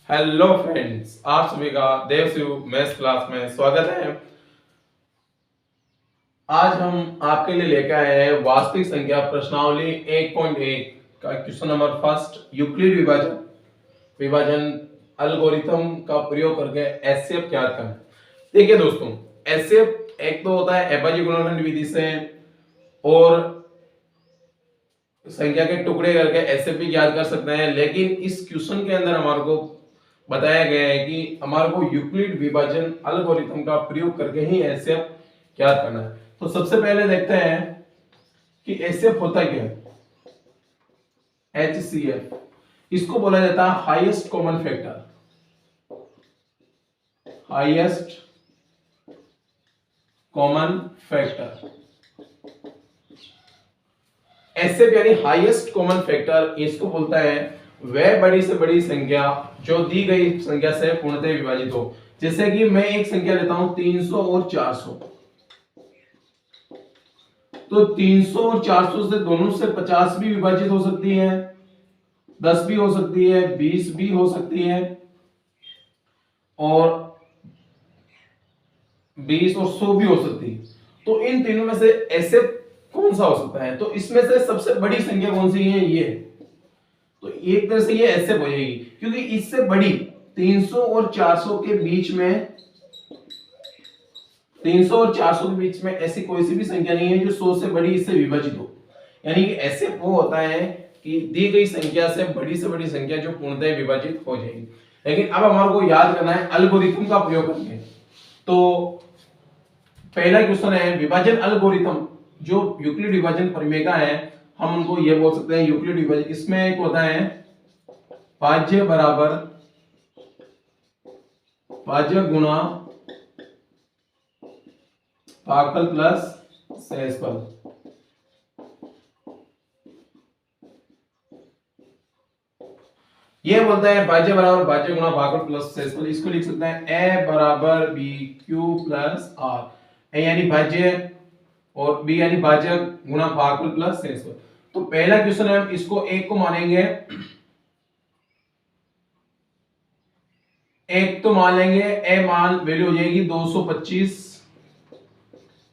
Hello friends, आप सभी का देवशिव मैथ्स क्लास में स्वागत है। आज हम आपके लिए लेकर आए हैं वास्तविक संख्या प्रश्नावली 1.1 का क्वेश्चन नंबर फर्स्ट, यूक्लिड विभाजन विभाजन एल्गोरिथम का प्रयोग करके एचसीएफ ज्ञात करना। देखिए दोस्तों, एचसीएफ एक तो होता है एबाजी गुणनखंड विधि से और संख्या के टुकड़े करके एचसीएफ भी ज्ञात कर सकते हैं, लेकिन इस क्वेश्चन के अंदर हमारे को बताया गया है कि हमारे को यूक्लिड विभाजन एल्गोरिथम का प्रयोग करके ही एचसीएफ ज्ञात करना है। तो सबसे पहले देखते हैं कि एचसीएफ होता क्या है। एचसीएफ इसको बोला जाता है highest common factor. Highest common factor HCF यानी हाईएस्ट कॉमन फैक्टर, इसको बोलता है वह बड़ी से बड़ी संख्या जो दी गई संख्या से पूर्णतः विभाजित हो। जैसे कि मैं एक संख्या लेता हूं 300 और 400, तो 300 और 400 से दोनों से 50 भी विभाजित हो सकती है, 10 भी हो सकती है, 20 भी हो सकती है, और 20 और 100 भी हो सकती है। तो इन तीनों में से ऐसे कौन सा हो सकता है? तो इसमें से सबसे बड़ी संख्या कौन सी है? ये। तो एक तरह से ये ऐसे हो जाएगी, क्योंकि इससे बड़ी 300 और 400 के बीच में 300 और 400 के बीच में ऐसी कोई सी भी संख्या नहीं है जो 100 से बड़ी इससे विभाजित हो। यानी कि ऐसे वो होता है कि दी गई संख्या से बड़ी संख्या जो पूर्णतः विभाजित हो जाएगी। लेकिन अब हमारे को याद करना है एल्गोरिथम का प्रयोग करके। तो पहला क्वेश्चन है विभाजन एल्गोरिथम, जो यूक्लिड विभाजन प्रमेय है, हम उनको ये बोल सकते हैं यूक्लिड विभाजन। इसमें एक होता है भाज्य बराबर भाज्य गुणा भागफल प्लस शेषफल। ये बोलता है भाज्य बराबर भाज्य गुणा भागफल प्लस शेषफल। इसको लिख सकते हैं ए बराबर बी क्यू प्लस आर। ए यानी भाज्य और बी यानी भाज्य गुणा भागफल प्लस शेषफल। तो पहला क्वेश्चन है, हम इसको एक को मानेंगे, एक तो मान लेंगे, ए मान वैल्यू हो जाएगी 225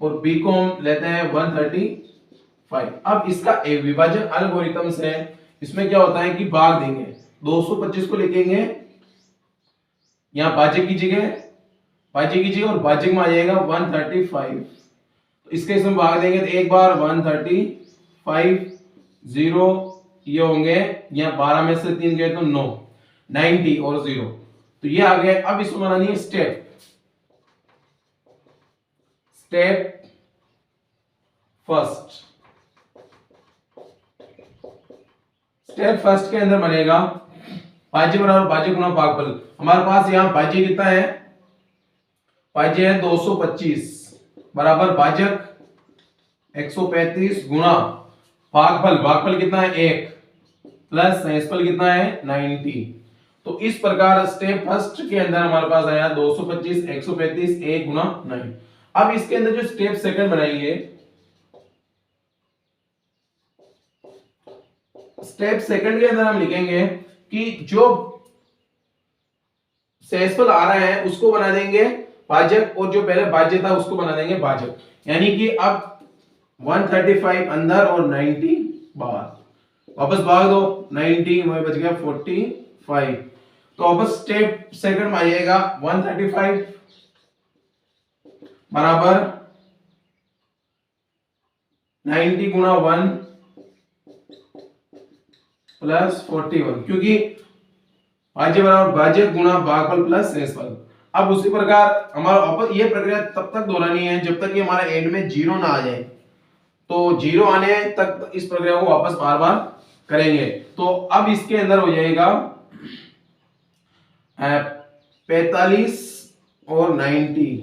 और बी को हम लेते हैं 135। अब इसका एक विभाजन एल्गोरिथम से इसमें क्या होता है कि भाग देंगे, 225 को लिखेंगे यहां भाज्य की जगह और भाज्य में आ जाएगा 135। तो इसके इसमें भाग देंगे तो एक बार 135, 0 ये होंगे, यहाँ 12 में से 3 गए तो 9, 90 और 0, तो ये आ गए। अब इसको बनानी है स्टेप फर्स्ट। स्टेप फर्स्ट के अंदर बनेगा भाज्य बराबर भाज्य गुणा भागफल। हमारे पास यहां भाज्य कितना है? भाज्य है 225 बराबर भाजक 135 गुणा भागफल कितना है? 1 प्लस शेषफल कितना है? 90। तो इस प्रकार स्टेप फर्स्ट के अंदर हमारे पास आया 225 135 1 गुणा 9। अब इसके अंदर जो स्टेप सेकंड बनाएंगे, स्टेप सेकंड के अंदर हम लिखेंगे कि जो शेषफल आ रहा है उसको बना देंगे भाजक, और जो पहले भाज्य था उसको बना देंगे भाजक। यानी कि अब 135 अंदर और 90 बाहर, वापस भाग दो, 90 वही बच गया 45। तो वापस स्टेप सेकंड में आइएगा 135 बराबर 90 गुणा 1 प्लस 41, क्योंकि भाज्य बराबर भाज्य गुणा भागफल प्लस शेषफल। अब उसी प्रकार हमारा वापस ये प्रक्रिया तब तक दोहरानी है जब तक कि हमारा एंड में 0 ना आ जाए। तो 0 आने तक इस प्रक्रिया को वापस बार बार करेंगे। तो अब इसके अंदर हो जाएगा 45 और 90।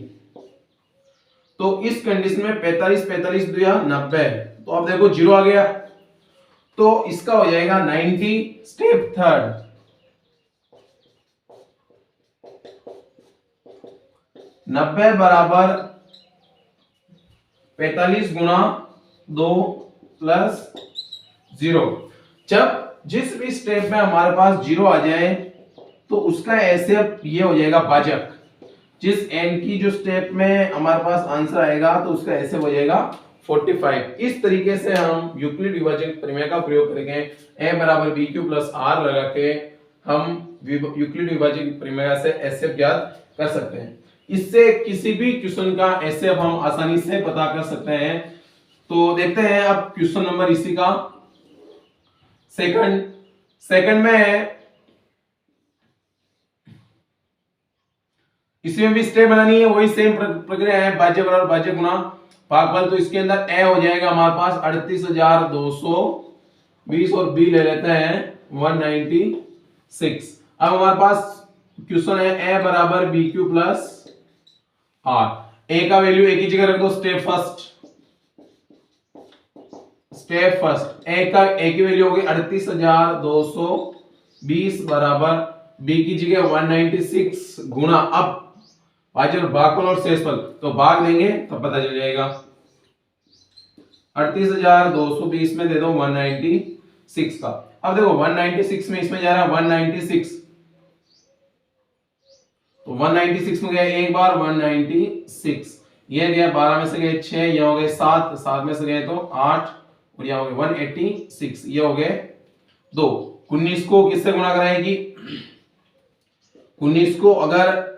तो इस कंडीशन में 45 दिया 90, तो अब देखो 0 आ गया, तो इसका हो जाएगा 90। स्टेप थर्ड 90 बराबर 45 गुणा 2 प्लस 0। जब जिस भी स्टेप में हमारे पास 0 आ जाए तो उसका एसएफ ये हो जाएगा भाजक। जिस n की जो स्टेप में हमारे पास आंसर आएगा तो उसका एसएफ हो जाएगा 45। इस तरीके से हम यूक्लिड विभाजक प्रमेय का प्रयोग करेंगे। a बराबर bq प्लस r लगा के हम यूक्लिड विभाजक प्रमेय से एसएफ ज्ञात कर सकते हैं। इससे किसी भी क्वेश्चन का एसएफ हम आसानी से पता कर सकते हैं। तो देखते हैं अब क्वेश्चन नंबर इसी का सेकंड में, इसमें भी स्टेप बनानी है, वही सेम प्रक्रिया है, भाज्य बराबर भाज्य गुना भागफल। तो इसके अंदर ए हो जाएगा हमारे पास 38,220 और बी ले लेते हैं 196। अब हमारे पास क्वेश्चन है ए बराबर बी क्यू प्लस आर। ए का वैल्यू एक ही जगह रख दो। स्टेप फर्स्ट ए की वैल्यू होगी 38,220 बराबर बी की जगह 196 गुना, अब भागफल और शेषफल तो भाग देंगे तब पता चल जाएगा। 38,220 में दे दो 196 का। अब देखो 196 में इसमें जा रहा है 196, तो 196 में गया एक बार 196, ये गया 12 में से गए 6, ये हो गए 7 में से गए तो 8 और यहाँ हो गए 186, ये हो गए 2। 19 को किससे गुणा कराएगी? 19 को अगर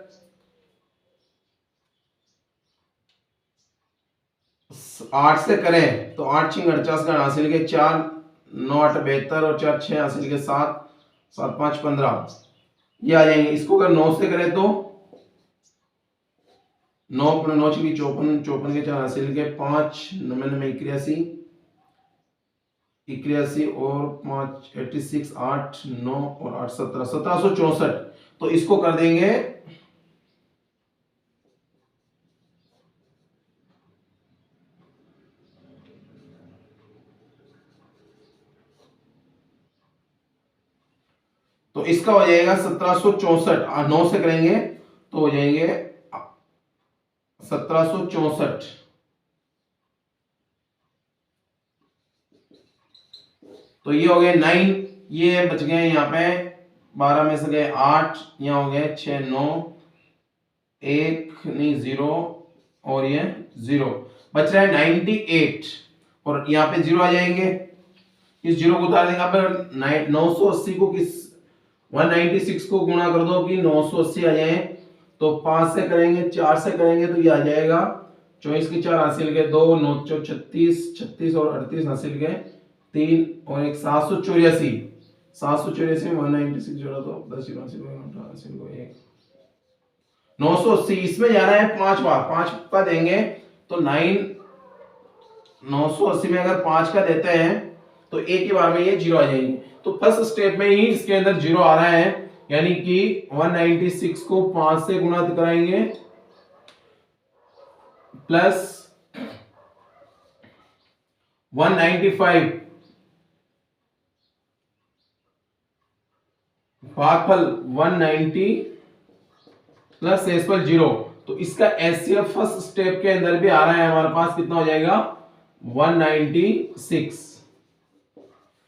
8 से करें तो 8 छिंग 48 का हासिल के 4 9 8 72 और 4 6 हासिल के 7 7 5 15 ये आ जाएंगे। इसको अगर 9 से करें तो 9 9 छिंग 54 54 के 4 हासिल के 5 9 9 81 81 और 5 86 8 9 और 8 17 1764। तो इसको कर देंगे तो इसका हो जाएगा 1764। 9 से करेंगे तो हो जाएंगे 1764। तो ये हो गए 9, ये बच गए यहाँ पे 12 में से गए 8, यहाँ हो गए 6 9 1 नहीं 0 और ये 0 बच रहा है 98 और यहाँ पे 0 आ जाएंगे। इस 0 को उतार देंगे। अब 980 को किस 196 को गुणा कर दो कि 980 आ जाए, तो 5 से करेंगे 4 से करेंगे तो ये आ जाएगा 24 की 4 हासिल के 2 9 36 36 और 38 हासिल के 3 और एक 784 784 में 196 जोड़ा तो 10 हासिल को 1 980। इसमें जा रहा है 5 बार, 5 का देंगे तो 980 में अगर 5 का देते हैं तो एक ही बार में ये 0 आ जाएंगे। तो फर्स्ट स्टेप में ही इसके अंदर 0 आ रहा है, यानी कि 196 को 5 से गुणा कराएंगे प्लस 195 भागफल 190 प्लस शेषफल 0। तो इसका एचसीएफ फर्स्ट स्टेप के अंदर भी आ रहा है हमारे पास, कितना हो जाएगा 196।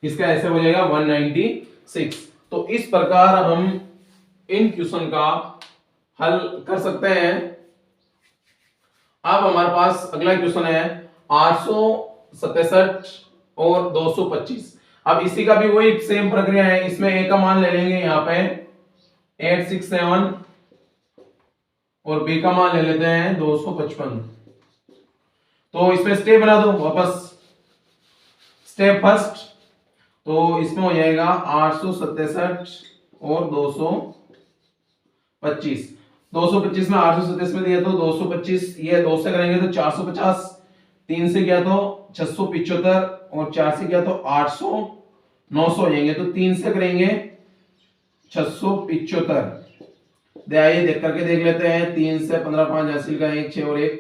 इसका ऐसे हो जाएगा 196। तो इस प्रकार हम इन क्वेश्चन का हल कर सकते हैं। अब हमारे पास अगला क्वेश्चन है 867 और 225। अब इसी का भी वही सेम प्रक्रिया है। इसमें ए का मान ले लेंगे यहाँ पे 867 और बी का मान ले लेते हैं 255। तो इसमें स्टेप बना दो वापस। स्टेप फर्स्ट, तो इसमें हो जाएगा 867 और 225। 225 में 867 में दिया तो 225, ये 2 से करेंगे तो 450, 3 से किया तो 675 और 4 से किया तो 800 900 हो जाएंगे। तो 3 से करेंगे 675। आइए देख करके देख लेते हैं। 3 से 15 5 हासिल का 1 6 और 1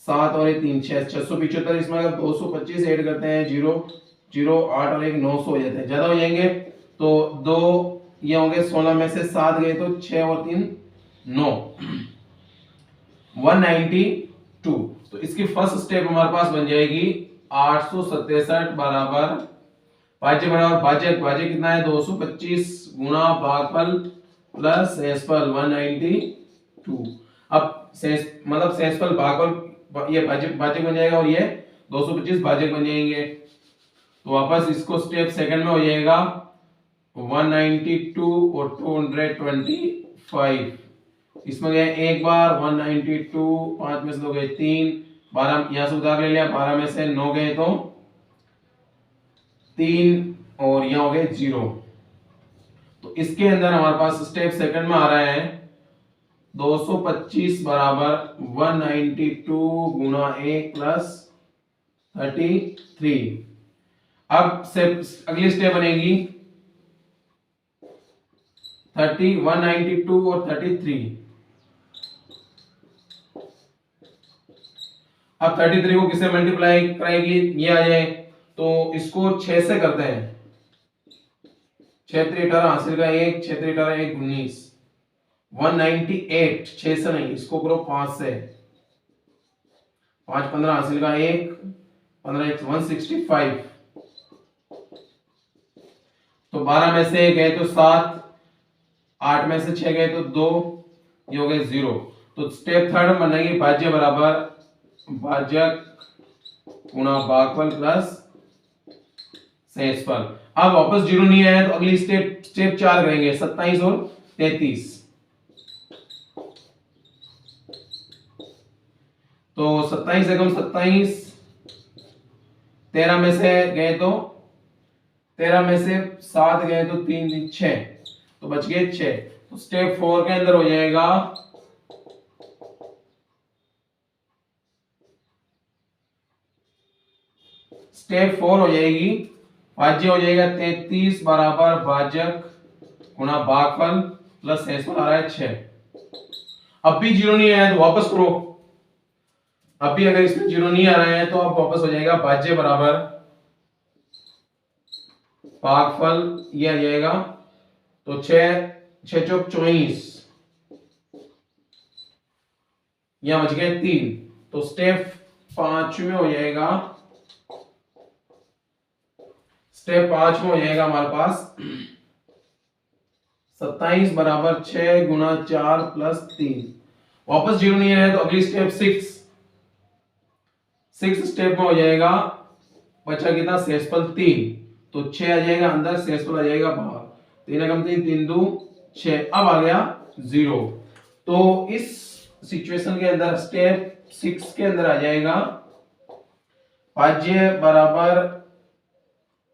7 और 1 3 6 675। इसमें अगर 225 ऐड करते हैं 0 0 8 और 1 900 हो जाते हैं, ज्यादा हो जाएंगे तो 2 ये होंगे 16 में से 7 गए तो 6 और 3 9 192। तो इसकी फर्स्ट स्टेप हमारे पास बन जाएगी 867 बराबर भाज्य कितना है 225 गुणा भागफल प्लस शेषफल 192। अब शेषफल भागफल ये भाजक बन जाएगा और ये 225 भाजक बन जाएंगे। तो वापस इसको स्टेप सेकंड में हो जाएगा 192 और 225। इसमें गए एक बार 192, 5 में से 2 गए 3, 12 यहां से उधार ले लिया, 12 में से 9 गए तो 3 और यहां हो गए 0। तो इसके अंदर हमारे पास स्टेप सेकंड में आ रहा है 225 बराबर 192 गुना 1 प्लस 33। अब से अगली स्टेप बनेगी 192 और 33। अब 33 को किससे मल्टीप्लाई कराएगी, ये आ जाए तो इसको 6 से करते हैं। 6 3 18 हासिल का 1, 6 3 18 1 19, 198 6 से नहीं, इसको करो 5 से, 5 15 हासिल का 1, 15 1 165। तो 12 में से गए तो 7, 8 में से 6 गए तो 2, ये हो गए 0। तो स्टेप थर्ड बनेगी भाज्य बराबर भाजक गुणा भागफल प्लस शेषफल। अब वापस 0 नहीं आया तो अगली स्टेप 4 करेंगे 27 और 33। तो 27 एकम 27, 13 में से गए तो 13 में से 7 गए तो 3 3 6, तो बच गए 6। तो स्टेप 4 के अंदर हो जाएगा स्टेप 4 हो जाएगी भाज्य हो जाएगा 33 बराबर भाजक गुणा भागफल प्लस शेषफल आ रहा है 6। अब भी 0 नहीं आया तो वापस करो। अब भी अगर इसमें 0 नहीं आ रहा है तो अब वापस हो जाएगा भाज्य बराबर भागफल, ये आ जाएगा तो 6 6 चौक 24, यहां बच गए 3। तो स्टेप 5 में हो जाएगा, स्टेप 5 में हो जाएगा हमारे पास 27 बराबर 6 गुना 4 प्लस 3। वापस 0 नहीं आया तो अगली स्टेप 6 स्टेप में हो जाएगा, बचा कितना शेषफल 3, तो 6 आ जाएगा अंदर, शेषफल आ जाएगा बाहर, 3 एकम 3 3 2 6। अब आ गया 0। तो इस सिचुएशन के अंदर स्टेप 6 के अंदर आ जाएगा भाज्य बराबर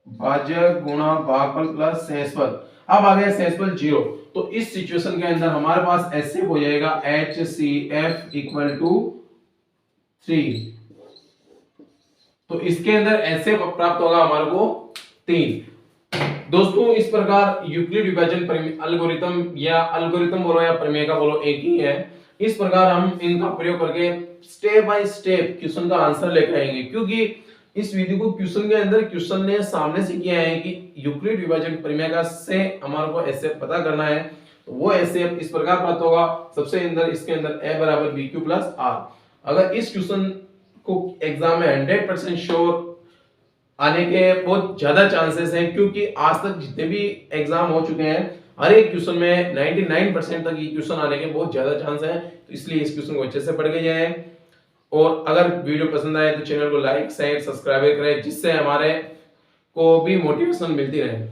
भाजक गुणा भागफल प्लस शेषफल। अब आ गया शेषफल 0। तो इस सिचुएशन के अंदर हमारे पास HCF हो जाएगा HCF इक्वल टू 3। तो इसके अंदर HCF प्राप्त होगा हमारे को 3। दोस्तों इस प्रकार यूक्लिड विभाजन एल्गोरिथम या एल्गोरिथम बोलो या प्रमेय का बोलो एक ही है। इस प्रकार हम इनका प्रयोग करके स्टेप बाय स्टेप क्वेश्चन का आंसर लेकर आएंगे, क्योंकि इस विधि को क्वेश्चन के अंदर क्वेश्चन ने सामने से किया है कि यूक्लिड विभाजन प्रमेय का से हमारे को HCF पता करना है। तो वो HCF इस प्रकार प्राप्त होगा। सबसे अंदर इसके अंदर A बराबर BQ प्लस R। अगर इस क्वेश्चन को एग्जाम में 100% श्योर आने के बहुत ज्यादा चांसेस हैं, क्योंकि आज तक जितने भी एग्जाम हो चुके हैं हर एक क्वेश्चन में 99% तक ये क्वेश्चन आने के बहुत ज्यादा चांस हैं। तो इसलिए इस क्वेश्चन को अच्छे से पढ़ के जाएं। और अगर वीडियो पसंद आए तो चैनल को लाइक शेयर सब्सक्राइब करें, जिससे हमारे को भी मोटिवेशन मिलती रहे।